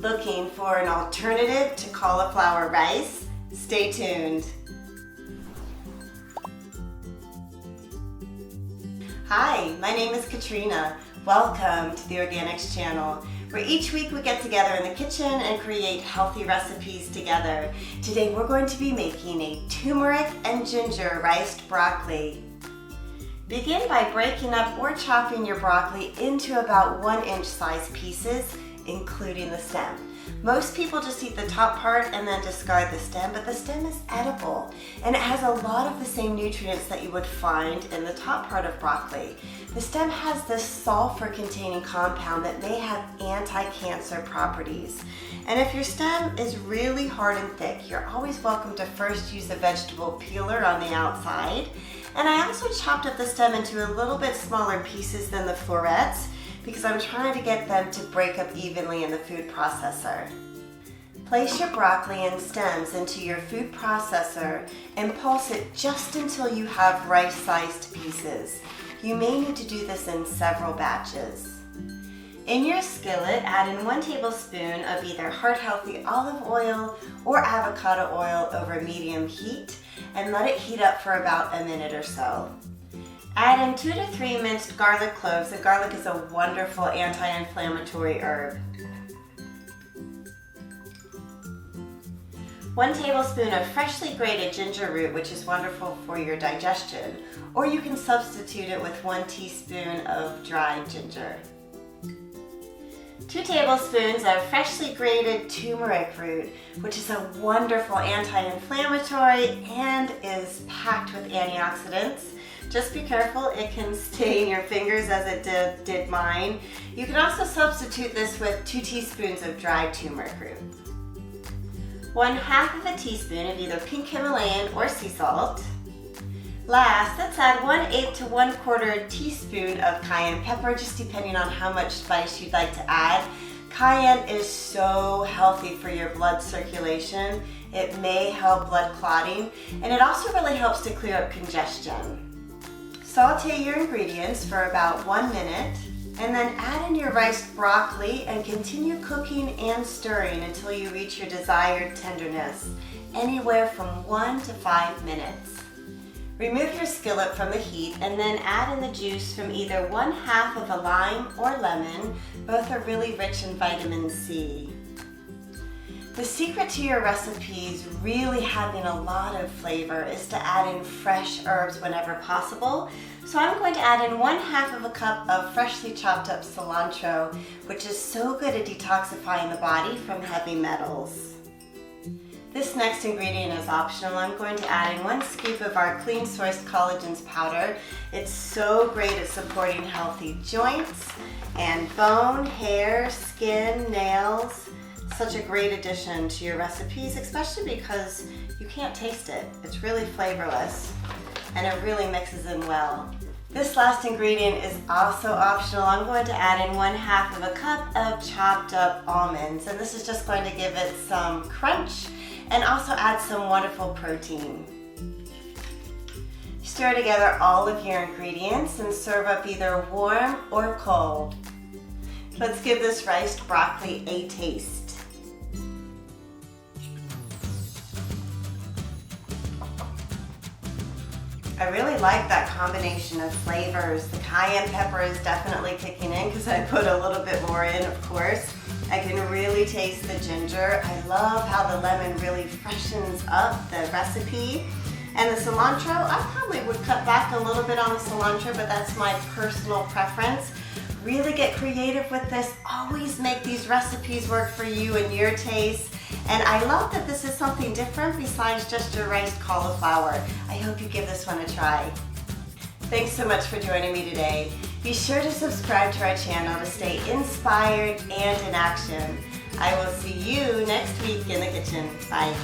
Looking for an alternative to cauliflower rice? Stay tuned. Hi, my name is Katrina. Welcome to the Organixx channel, where each week we get together in the kitchen and create healthy recipes together. Today we're going to be making a turmeric and ginger riced broccoli. Begin by breaking up or chopping your broccoli into about 1-inch size pieces, including the stem. Most people just eat the top part and then discard the stem, but the stem is edible and it has a lot of the same nutrients that you would find in the top part of broccoli. The stem has this sulfur-containing compound that may have anti-cancer properties. And if your stem is really hard and thick, you're always welcome to first use a vegetable peeler on the outside. And I also chopped up the stem into a little bit smaller pieces than the florets, because I'm trying to get them to break up evenly in the food processor. Place your broccoli and stems into your food processor and pulse it just until you have rice-sized pieces. You may need to do this in several batches. In your skillet, add in 1 tablespoon of either heart-healthy olive oil or avocado oil over medium heat and let it heat up for about a minute or so. Add in 2 to 3 minced garlic cloves. The garlic is a wonderful anti-inflammatory herb. 1 tablespoon of freshly grated ginger root, which is wonderful for your digestion, or you can substitute it with 1 teaspoon of dried ginger. 2 tablespoons of freshly grated turmeric root, which is a wonderful anti-inflammatory and is packed with antioxidants. Just be careful, it can stain your fingers as it did mine. You can also substitute this with 2 teaspoons of dried turmeric root. 1/2 teaspoon of either pink Himalayan or sea salt. Last, let's add 1/8 to 1/4 teaspoon of cayenne pepper, just depending on how much spice you'd like to add. Cayenne is so healthy for your blood circulation. It may help blood clotting, and it also really helps to clear up congestion. Saute your ingredients for about 1 minute, and then add in your riced broccoli and continue cooking and stirring until you reach your desired tenderness, anywhere from 1 to 5 minutes. Remove your skillet from the heat and then add in the juice from either 1/2 of a lime or lemon. Both are really rich in vitamin C. The secret to your recipes really having a lot of flavor is to add in fresh herbs whenever possible. So I'm going to add in 1/2 cup of freshly chopped up cilantro, which is so good at detoxifying the body from heavy metals. This next ingredient is optional. I'm going to add in 1 scoop of our clean sourced collagens powder. It's so great at supporting healthy joints and bone, hair, skin, nails. Such a great addition to your recipes, especially because you can't taste it. It's really flavorless and it really mixes in well. This last ingredient is also optional. I'm going to add in 1/2 cup of chopped up almonds, and this is just going to give it some crunch and also add some wonderful protein. Stir together all of your ingredients and serve up either warm or cold. Let's give this riced broccoli a taste. I really like that combination of flavors. The cayenne pepper is definitely kicking in because I put a little bit more in, of course. I can really taste the ginger. I love how the lemon really freshens up the recipe. And the cilantro, I probably would cut back a little bit on the cilantro, but that's my personal preference. Really get creative with this. Always make these recipes work for you and your taste. And I love that this is something different besides just your riced cauliflower. I hope you give this one a try. Thanks so much for joining me today. Be sure to subscribe to our channel to stay inspired and in action. I will see you next week in the kitchen. Bye.